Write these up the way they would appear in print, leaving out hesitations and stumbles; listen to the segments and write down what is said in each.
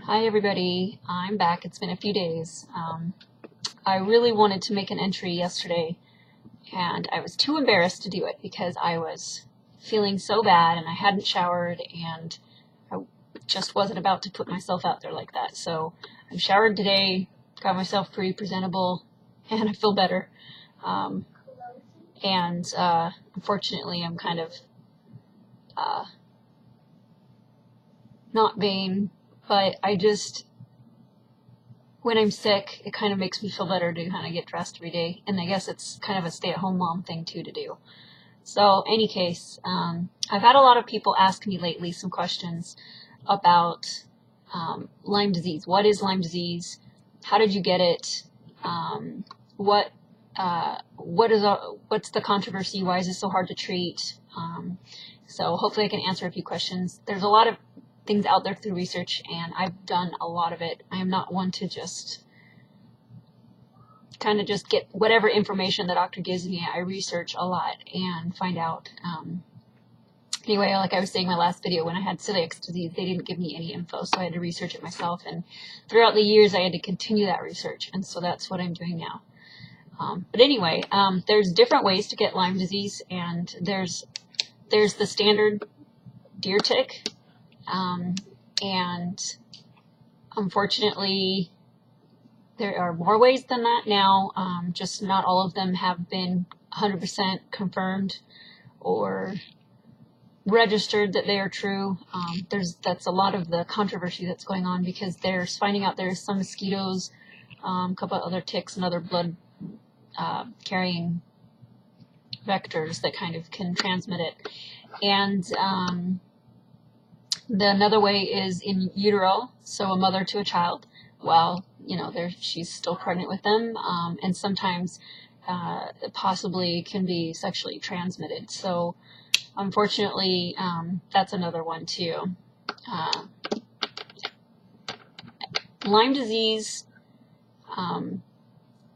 Hi everybody, I'm back. It's been a few days. I really wanted to make an entry yesterday and I was too embarrassed to do it because I was feeling so bad and I hadn't showered and I just wasn't about to put myself out there like that. So I showered today, got myself pretty presentable, and I feel better. Unfortunately I'm kind of not vain, but when I'm sick, it kind of makes me feel better to kind of get dressed every day. And I guess it's kind of a stay-at-home mom thing too to do. So any case, I've had a lot of people ask me lately some questions about Lyme disease. What is Lyme disease? How did you get it? What's the controversy? Why is it so hard to treat? So hopefully I can answer a few questions. There's a lot of things out there through research, and I've done a lot of it. I am not one to just get whatever information the doctor gives me. I research a lot and find out. Anyway, like I was saying in my last video, when I had celiac disease, they didn't give me any info, so I had to research it myself. And throughout the years, I had to continue that research, and so that's what I'm doing now. But anyway, there's different ways to get Lyme disease, and there's the standard deer tick. And unfortunately, there are more ways than that now. Just not all of them have been 100% confirmed or registered that they are true. That's a lot of the controversy that's going on, because they're finding out there's some mosquitoes, a couple of other ticks and other blood carrying vectors that kind of can transmit it. And another way is in utero, so a mother to a child while she's still pregnant with them, and sometimes it possibly can be sexually transmitted. So unfortunately, that's another one too. Lyme disease,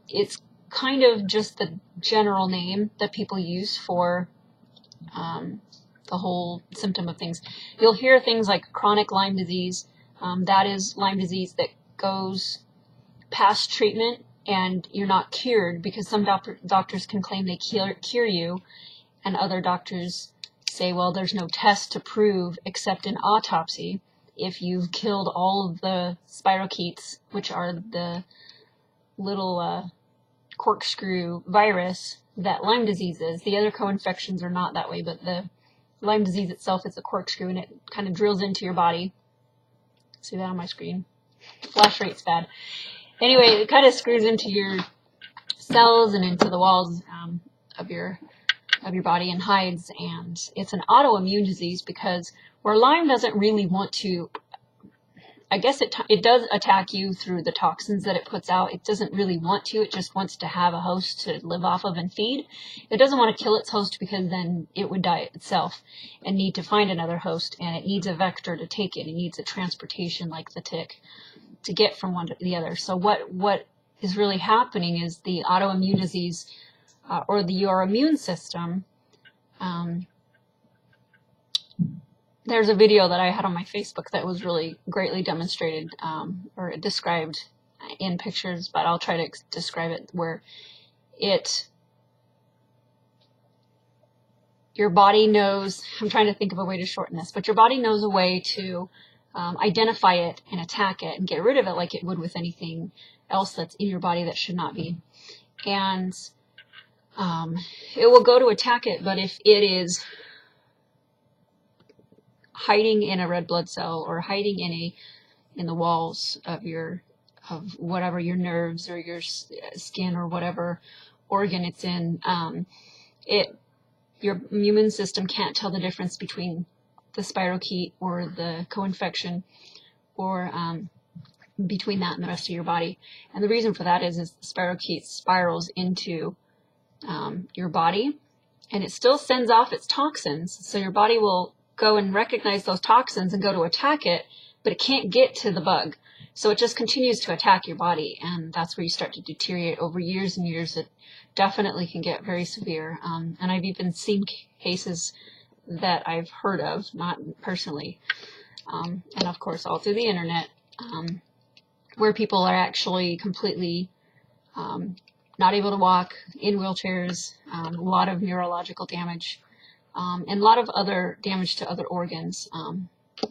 it's kind of just the general name that people use for the whole symptom of things. You'll hear things like chronic Lyme disease. That is Lyme disease that goes past treatment and you're not cured, because some doctors can claim they cure you, and other doctors say, well, there's no test to prove except an autopsy if you've killed all of the spirochetes, which are the little corkscrew virus that Lyme disease is. The other co-infections are not that way, but the Lyme disease itself is a corkscrew, and it kind of drills into your body. See that on my screen? Flash rate's bad. Anyway, it kind of screws into your cells and into the walls of your body and hides. And it's an autoimmune disease, because where Lyme doesn't really want to, I guess it does attack you through the toxins that it puts out. It doesn't really want to. It just wants to have a host to live off of and feed. It doesn't want to kill its host, because then it would die itself and need to find another host, and it needs a vector to take it. It needs a transportation like the tick to get from one to the other. So what is really happening is the autoimmune disease, or your immune system. There's a video that I had on my Facebook that was really greatly demonstrated, or described in pictures, but I'll try to describe it, where your body knows, I'm trying to think of a way to shorten this, but your body knows a way to identify it and attack it and get rid of it like it would with anything else that's in your body that should not be. And it will go to attack it, but if it is hiding in a red blood cell, or hiding in the walls of whatever your nerves or your skin or whatever organ it's in, your immune system can't tell the difference between the spirochete or the co-infection, or between that and the rest of your body. And the reason for that is the spirochete spirals into your body, and it still sends off its toxins, so your body will go and recognize those toxins and go to attack it, but it can't get to the bug. So it just continues to attack your body, and that's where you start to deteriorate over years and years. It definitely can get very severe. And I've even seen cases that I've heard of, not personally, and of course all through the internet, where people are actually completely not able to walk, in wheelchairs, a lot of neurological damage, and a lot of other damage to other organs.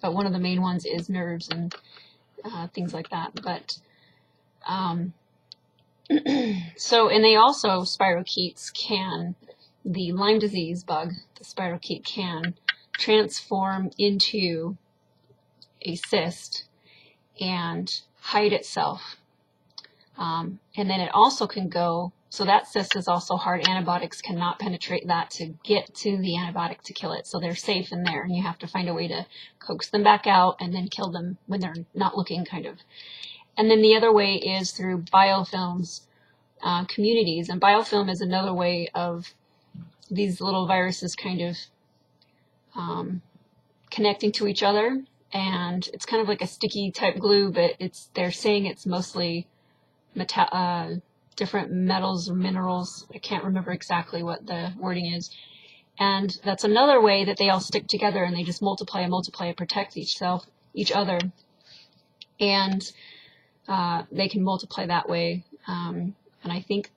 But one of the main ones is nerves and things like that. But so, and they also, spirochetes can, the Lyme disease bug, the spirochete, can transform into a cyst and hide itself. And then it also can go, so that cyst is also hard. Antibiotics cannot penetrate that to get to the antibiotic to kill it. So they're safe in there, and you have to find a way to coax them back out and then kill them when they're not looking, kind of. And then the other way is through biofilms communities. And biofilm is another way of these little viruses kind of connecting to each other. And it's kind of like a sticky type glue, but they're saying it's mostly different metals or minerals. I can't remember exactly what the wording is. And that's another way that they all stick together, and they just multiply and multiply and protect each other. And they can multiply that way. And I think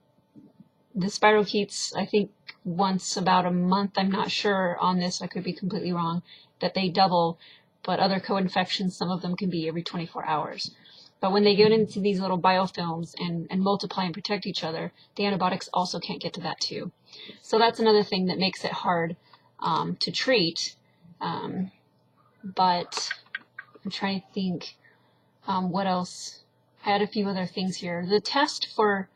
the spirochetes, I think once about a month, I'm not sure on this, I could be completely wrong, that they double. But other co-infections, some of them can be every 24 hours. But when they get into these little biofilms and multiply and protect each other, the antibiotics also can't get to that too. So that's another thing that makes it hard to treat. But I'm trying to think what else. I had a few other things here. The test for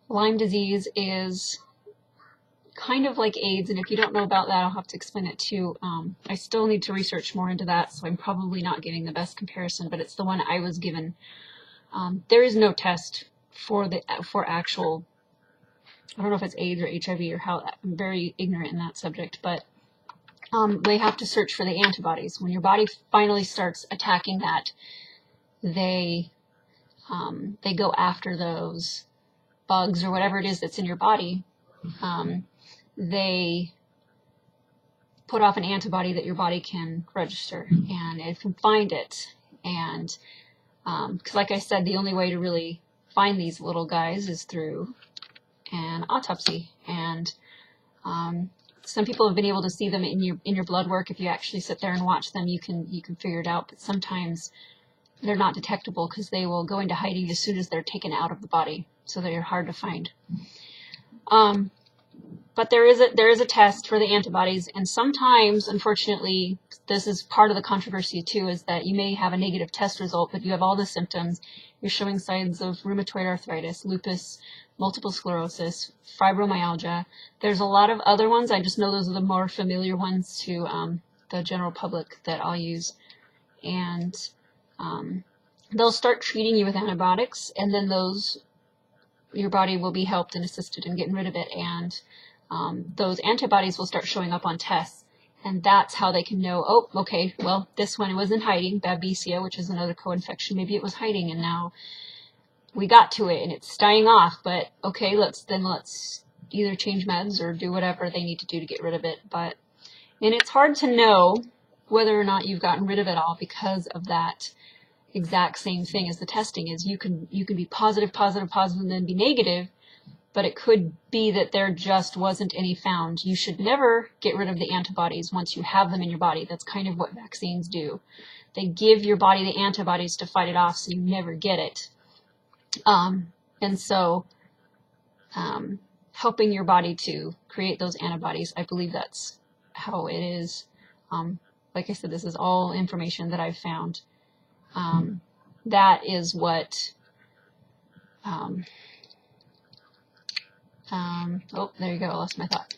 Lyme disease is kind of like AIDS, and if you don't know about that, I'll have to explain it too. I still need to research more into that, so I'm probably not giving the best comparison, but it's the one I was given. There is no test for actual, I don't know if it's AIDS or HIV or how, I'm very ignorant in that subject, but they have to search for the antibodies. When your body finally starts attacking that, they go after those bugs or whatever it is that's in your body. They put off an antibody that your body can register, and it can find it. And because like I said, the only way to really find these little guys is through an autopsy. And some people have been able to see them in your blood work. If you actually sit there and watch them, you can figure it out. But sometimes they're not detectable because they will go into hiding as soon as they're taken out of the body, so they're hard to find. But there is a test for the antibodies, and sometimes, unfortunately, this is part of the controversy too, is that you may have a negative test result, but you have all the symptoms. You're showing signs of rheumatoid arthritis, lupus, multiple sclerosis, fibromyalgia. There's a lot of other ones. I just know those are the more familiar ones to the general public that I'll use. And they'll start treating you with antibiotics, and then your body will be helped and assisted in getting rid of it. And those antibodies will start showing up on tests, and that's how they can know, oh, okay, well, this one was in hiding, Babesia, which is another co-infection. Maybe it was hiding, and now we got to it, and it's dying off, but okay, let's either change meds or do whatever they need to do to get rid of it. And it's hard to know whether or not you've gotten rid of it all because of that exact same thing as the testing is. You can be positive, and then be negative, but it could be that there just wasn't any found. You should never get rid of the antibodies once you have them in your body. That's kind of what vaccines do. They give your body the antibodies to fight it off, so you never get it. And so helping your body to create those antibodies, I believe that's how it is. Like I said, this is all information that I've found. That is what oh, there you go, I lost my thought.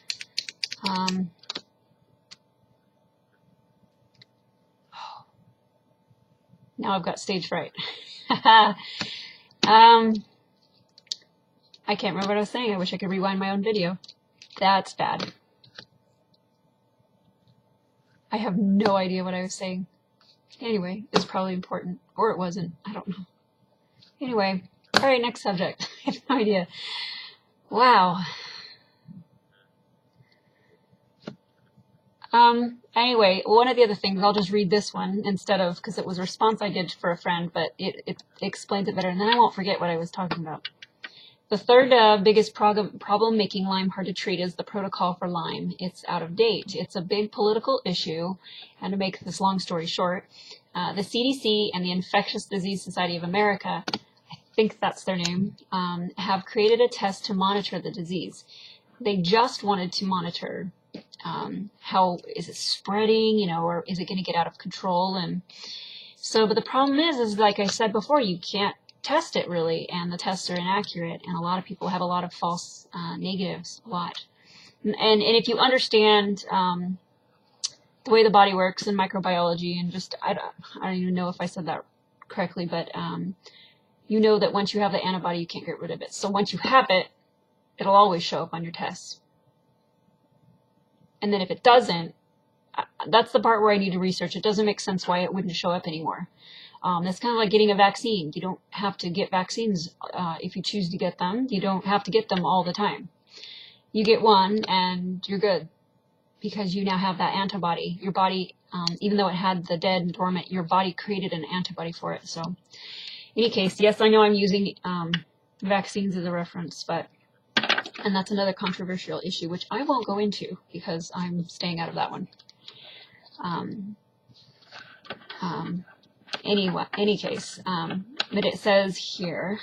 Now I've got stage fright. I can't remember what I was saying. I wish I could rewind my own video. That's bad. I have no idea what I was saying. Anyway, it's probably important. Or it wasn't. I don't know. Anyway, alright, next subject. I have no idea. Wow. Anyway, one of the other things, I'll just read this one instead of, because it was a response I did for a friend, but it explains it better, and then I won't forget what I was talking about. The third biggest problem making Lyme hard to treat is the protocol for Lyme. It's out of date. It's a big political issue, and to make this long story short, the CDC and the Infectious Disease Society of America, I think that's their name, have created a test to monitor the disease. They just wanted to monitor how is it spreading, you know, or is it going to get out of control? And so, but the problem is like I said before, you can't test it really, and the tests are inaccurate, and a lot of people have a lot of false negatives, a lot. And if you understand the way the body works in microbiology, and just, I don't even know if I said that correctly, but you know that once you have the antibody, you can't get rid of it. So once you have it, it'll always show up on your tests. And then if it doesn't, that's the part where I need to research. It doesn't make sense why it wouldn't show up anymore. That's kind of like getting a vaccine. You don't have to get vaccines if you choose to get them. You don't have to get them all the time. You get one and you're good because you now have that antibody. Your body, even though it had the dead and dormant, your body created an antibody for it. So in any case, yes, I know I'm using vaccines as a reference, and that's another controversial issue, which I won't go into because I'm staying out of that one. Any case, but it says here,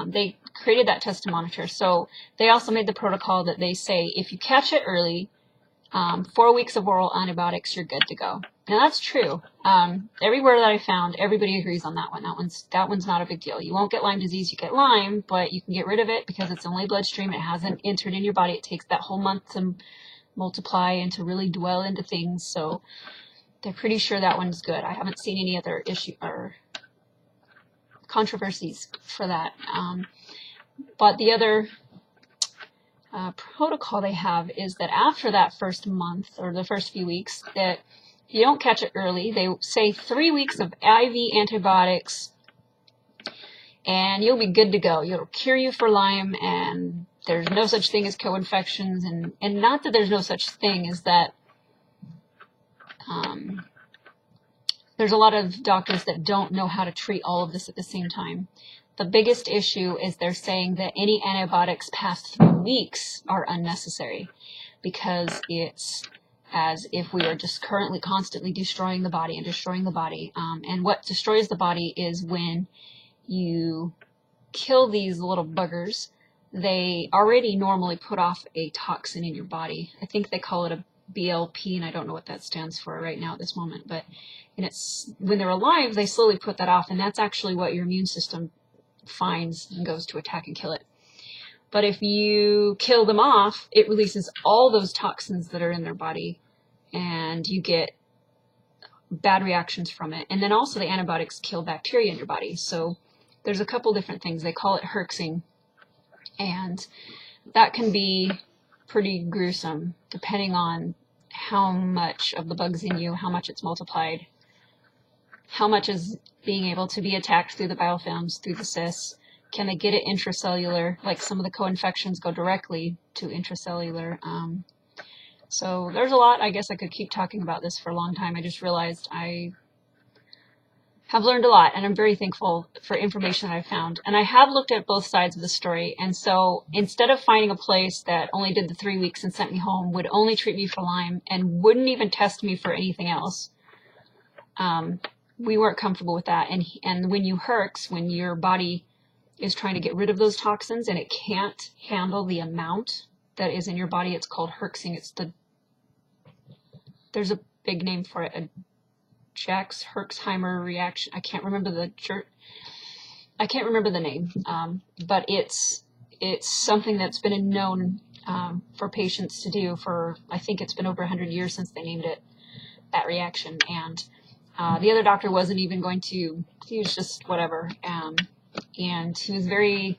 they created that test to monitor. So they also made the protocol that they say, if you catch it early, 4 weeks of oral antibiotics, you're good to go. Now that's true. Everywhere that I found, everybody agrees on that one. That one's not a big deal. You won't get Lyme disease, you get Lyme, but you can get rid of it because it's only bloodstream. It hasn't entered in your body. It takes that whole month to multiply and to really dwell into things. So they're pretty sure that one's good. I haven't seen any other issue or controversies for that. But the other protocol they have is that after that first month or the first few weeks, that if you don't catch it early, they say 3 weeks of IV antibiotics and you'll be good to go. It'll cure you for Lyme, and there's no such thing as co-infections. And not that there's no such thing as that. There's a lot of doctors that don't know how to treat all of this at the same time. The biggest issue is they're saying that any antibiotics past 3 weeks are unnecessary because it's as if we are just currently constantly destroying the body and destroying the body. And what destroys the body is when you kill these little buggers. They already normally put off a toxin in your body. I think they call it a BLP, and I don't know what that stands for right now at this moment, but it's when they're alive, they slowly put that off, and that's actually what your immune system finds and goes to attack and kill it. But if you kill them off, it releases all those toxins that are in their body, and you get bad reactions from it. And then also the antibiotics kill bacteria in your body. So there's a couple different things. They call it herxing, and that can be pretty gruesome depending on how much of the bug's in you, how much it's multiplied, how much is being able to be attacked through the biofilms, through the cysts. Can they get it intracellular? Like some of the co-infections go directly to intracellular. So there's a lot. I guess I could keep talking about this for a long time. I just realized I have learned a lot, and I'm very thankful for information that I found. And I have looked at both sides of the story. And so instead of finding a place that only did the 3 weeks and sent me home, would only treat me for Lyme and wouldn't even test me for anything else, we weren't comfortable with that. And when you herx, when your body is trying to get rid of those toxins and it can't handle the amount that is in your body, it's called herxing. There's a big name for it, a Jax-Herxheimer reaction. I can't remember the name, but it's something that's been known for patients to do for, I think it's been over 100 years since they named it that reaction. And the other doctor wasn't even going to, he was just whatever. And he was very,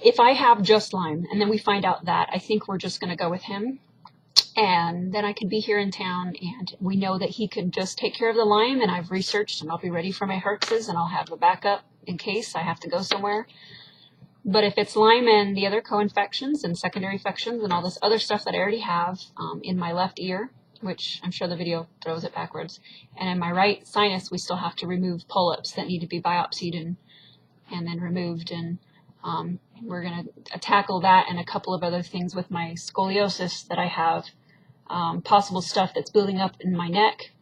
if I have just Lyme and then we find out that, I think we're just going to go with him. And then I could be here in town, and we know that he could just take care of the Lyme, and I've researched, and I'll be ready for my herxes, and I'll have a backup in case I have to go somewhere. But if it's Lyme and the other co-infections and secondary infections and all this other stuff that I already have in my left ear, which I'm sure the video throws it backwards, and in my right sinus, we still have to remove polyps that need to be biopsied and then removed. And we're going to tackle that and a couple of other things with my scoliosis that I have, possible stuff that's building up in my neck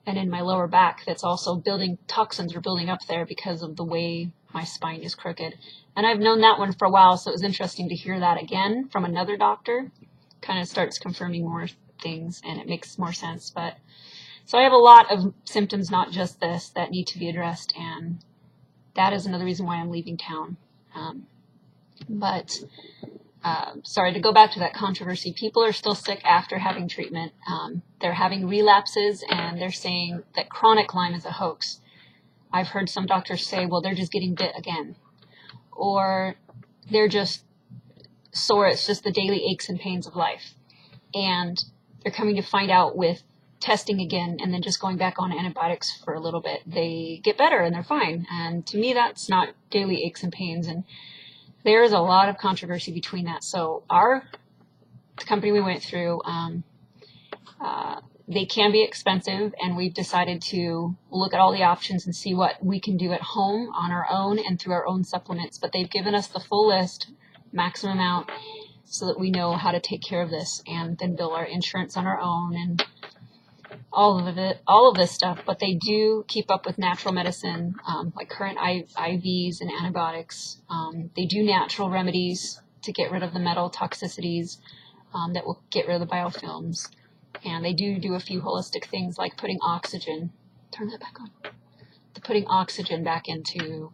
and in my lower back that's also toxins are building up there because of the way my spine is crooked. And I've known that one for a while, so it was interesting to hear that again from another doctor. Kind of starts confirming more things, and it makes more sense. But so I have a lot of symptoms, not just this, that need to be addressed, and that is another reason why I'm leaving town. Sorry, to go back to that controversy, people are still sick after having treatment. They're having relapses, and they're saying that chronic Lyme is a hoax. I've heard some doctors say, well, they're just getting bit again, or they're just sore. It's just the daily aches and pains of life. And they're coming to find out with testing again and then just going back on antibiotics for a little bit, they get better and they're fine. And to me, that's not daily aches and pains. And there's a lot of controversy between that. So the company we went through, they can be expensive, and we've decided to look at all the options and see what we can do at home on our own and through our own supplements. But they've given us the full list, maximum amount, so that we know how to take care of this and then bill our insurance on our own and all of this stuff. But they do keep up with natural medicine, like current IVs and antibiotics. They do natural remedies to get rid of the metal toxicities that will get rid of the biofilms. And they do a few holistic things like putting oxygen, turn that back on, putting oxygen back into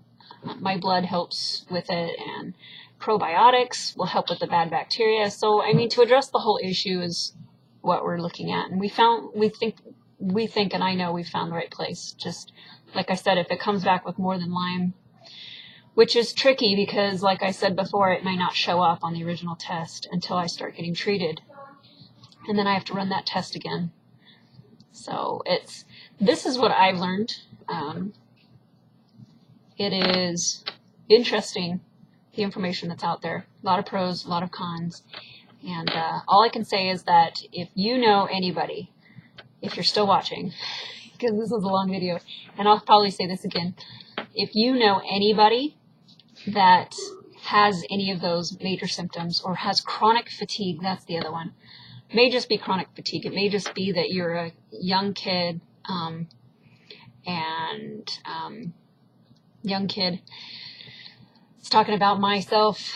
my blood helps with it, and probiotics will help with the bad bacteria. So, I mean, to address the whole issue is what we're looking at. And we think, and I know we found the right place. Just like I said, if it comes back with more than Lyme, which is tricky because, like I said before, it may not show up on the original test until I start getting treated. And then I have to run that test again. So this is what I've learned. It is interesting, the information that's out there. A lot of pros, a lot of cons. And all I can say is that if you know anybody, if you're still watching, because this is a long video, and I'll probably say this again, if you know anybody that has any of those major symptoms or has chronic fatigue, that's the other one. It may just be chronic fatigue. It may just be that you're a young kid, It's talking about myself,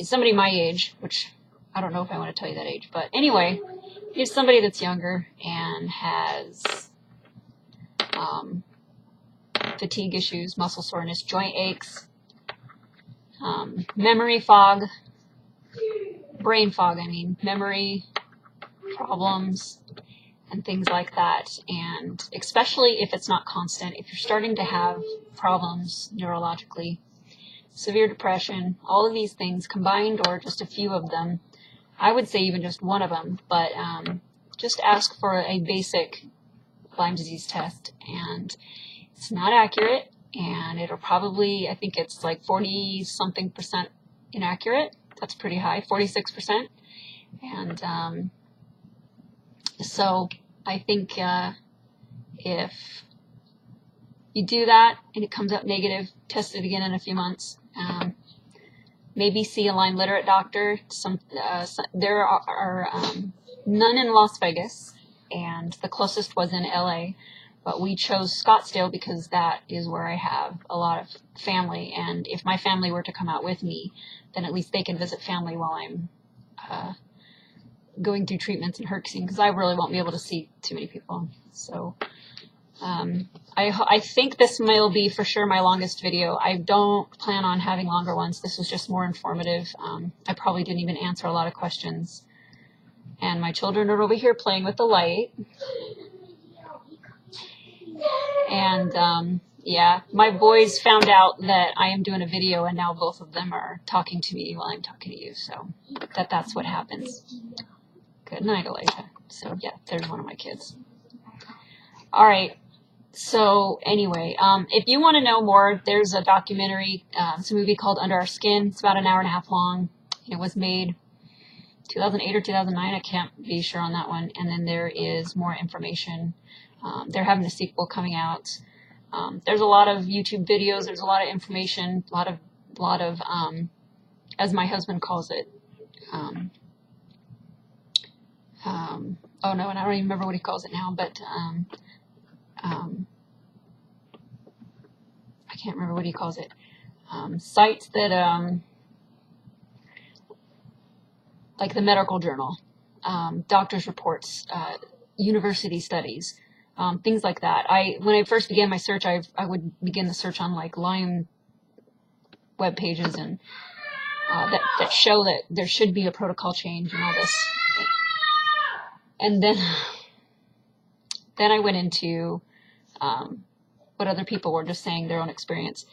somebody my age, which I don't know if I want to tell you that age, but anyway, if somebody that's younger and has fatigue issues, muscle soreness, joint aches, memory fog, brain fog, memory problems and things like that. And especially if it's not constant, if you're starting to have problems neurologically, severe depression, all of these things combined or just a few of them, I would say even just one of them, but just ask for a basic Lyme disease test. And it's not accurate, and it'll probably, I think it's like 40-something% inaccurate. That's pretty high, 46%. And so I think if you do that and it comes up negative, test it again in a few months. Maybe see a Lyme literate doctor. There are none in Las Vegas, and the closest was in LA. But we chose Scottsdale because that is where I have a lot of family. And if my family were to come out with me, then at least they can visit family while I'm going through treatments and herxing, because I really won't be able to see too many people. So I think this will be for sure my longest video. I don't plan on having longer ones. This was just more informative. I probably didn't even answer a lot of questions. And my children are over here playing with the light. And yeah, my boys found out that I am doing a video, and now both of them are talking to me while I'm talking to you. So that's what happens. Good night, Elijah. So yeah, there's one of my kids. All right. So anyway, if you want to know more, there's a documentary, it's a movie called Under Our Skin. It's about an hour and a half long. It was made 2008 or 2009. I can't be sure on that one. And then there is more information. They're having a sequel coming out. There's a lot of YouTube videos. There's a lot of information, a lot of, as my husband calls it, oh no, and I don't even remember what he calls it now, but, I can't remember what he calls it. Sites that, like the medical journal, doctor's reports, university studies, things like that. When I first began my search, I would begin the search on like Lyme web pages and that show that there should be a protocol change and all this. And then I went into what other people were just saying, their own experience.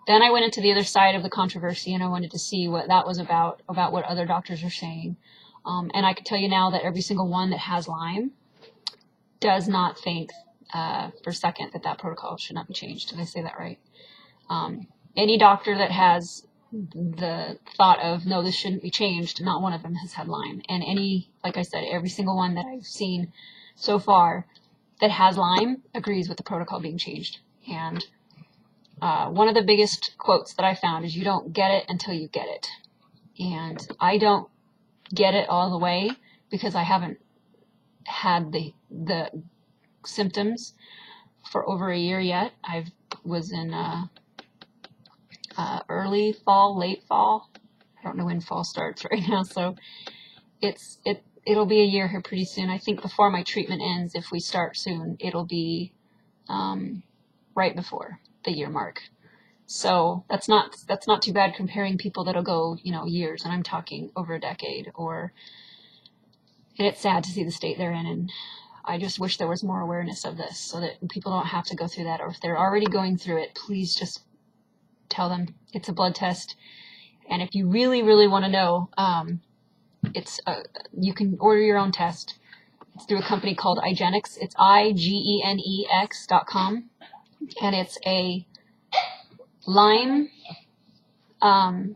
Then I went into the other side of the controversy, and I wanted to see what that was about what other doctors are saying. And I can tell you now that every single one that has Lyme does not think for a second that protocol should not be changed. Did I say that right? Any doctor that has the thought of, no, this shouldn't be changed, not one of them has had Lyme. And like I said, every single one that I've seen so far that has Lyme agrees with the protocol being changed. And one of the biggest quotes that I found is, you don't get it until you get it. And I don't get it all the way because I haven't had the symptoms for over a year yet. I was in early fall, late fall. I don't know when fall starts right now, so it'll be a year here pretty soon. I think before my treatment ends, if we start soon, it'll be right before the year mark. So that's not too bad comparing people that'll go, years, and I'm talking over a decade. And it's sad to see the state they're in, and I just wish there was more awareness of this so that people don't have to go through that. Or if they're already going through it, please just tell them it's a blood test. And if you really, really want to know, you can order your own test. It's through a company called IGeneX. It's IGENEX.com. And it's a Lyme, I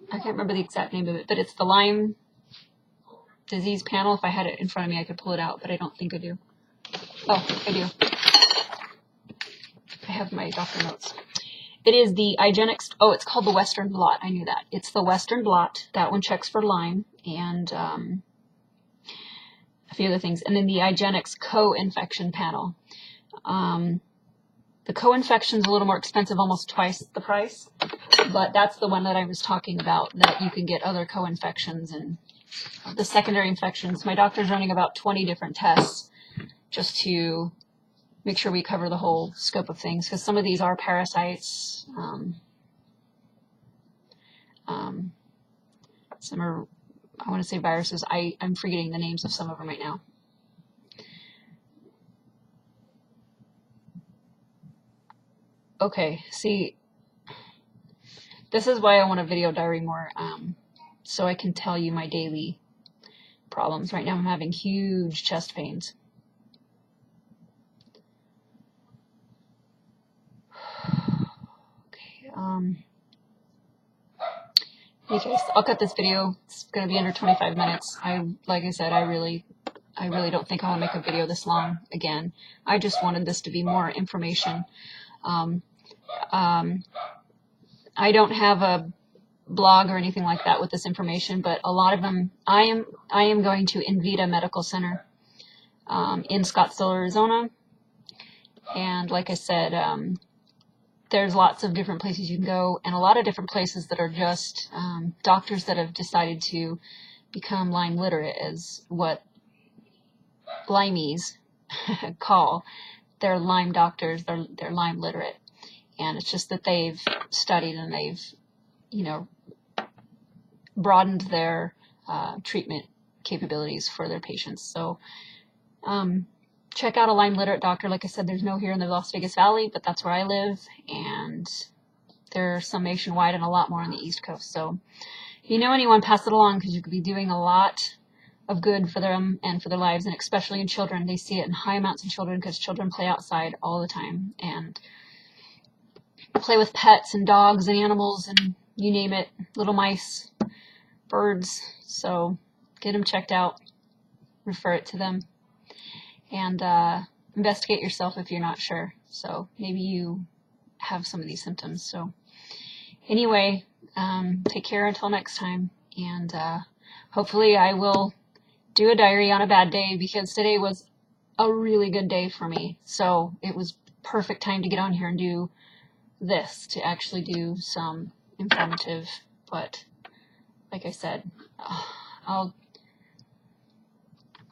can't remember the exact name of it, but it's the Lyme disease panel. If I had it in front of me, I could pull it out, but I don't think I do. Oh, I do. I have my doctor notes. It is the IGeneX. Oh, it's called the Western Blot. I knew that. It's the Western Blot. That one checks for Lyme and a few other things. And then the IGeneX co-infection panel. The co-infection's a little more expensive, almost twice the price, but that's the one that I was talking about, that you can get other co-infections and the secondary infections. My doctor's running about 20 different tests just to make sure we cover the whole scope of things, because some of these are parasites. Some are, I want to say viruses. I'm forgetting the names of some of them right now. Okay, see, this is why I want a video diary more, so I can tell you my daily problems. Right now I'm having huge chest pains. Okay, anyways, I'll cut this video. It's going to be under 25 minutes. Like I said, I really don't think I'll make a video this long again. I just wanted this to be more information. I don't have a blog or anything like that with this information, but a lot of them, I am going to Invita Medical Center in Scottsdale, Arizona. And like I said, there's lots of different places you can go, and a lot of different places that are just doctors that have decided to become Lyme literate, as what Lymies call their Lyme doctors. They're Lyme literate. And it's just that they've studied and they've, broadened their treatment capabilities for their patients. So check out a Lyme literate doctor. Like I said, there's no here in the Las Vegas Valley, but that's where I live. And there's some nationwide and a lot more on the East Coast. So if you know anyone, pass it along, because you could be doing a lot of good for them and for their lives, and especially in children. They see it in high amounts in children because children play outside all the time and play with pets and dogs and animals and you name it, little mice, birds. So get them checked out, refer it to them, and investigate yourself if you're not sure. So maybe you have some of these symptoms. So anyway, take care until next time, and hopefully I will do a diary on a bad day, because today was a really good day for me. So it was perfect time to get on here and do this, to actually do some informative, but like I said, I'll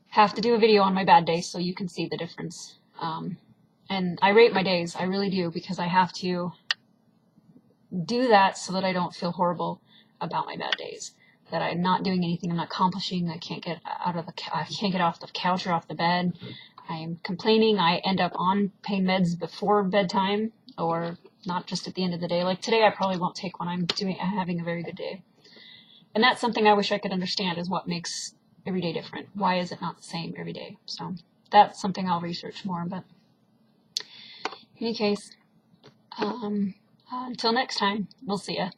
have to do a video on my bad days so you can see the difference. And I rate my days, I really do, because I have to do that so that I don't feel horrible about my bad days, that I'm not doing anything, I'm not accomplishing, I can't get off the couch or off the bed, I'm complaining, I end up on pain meds before bedtime, or not just at the end of the day. Like today I probably won't take when I'm having a very good day. And that's something I wish I could understand, is what makes every day different. Why is it not the same every day? So that's something I'll research more. But in any case, until next time, we'll see ya.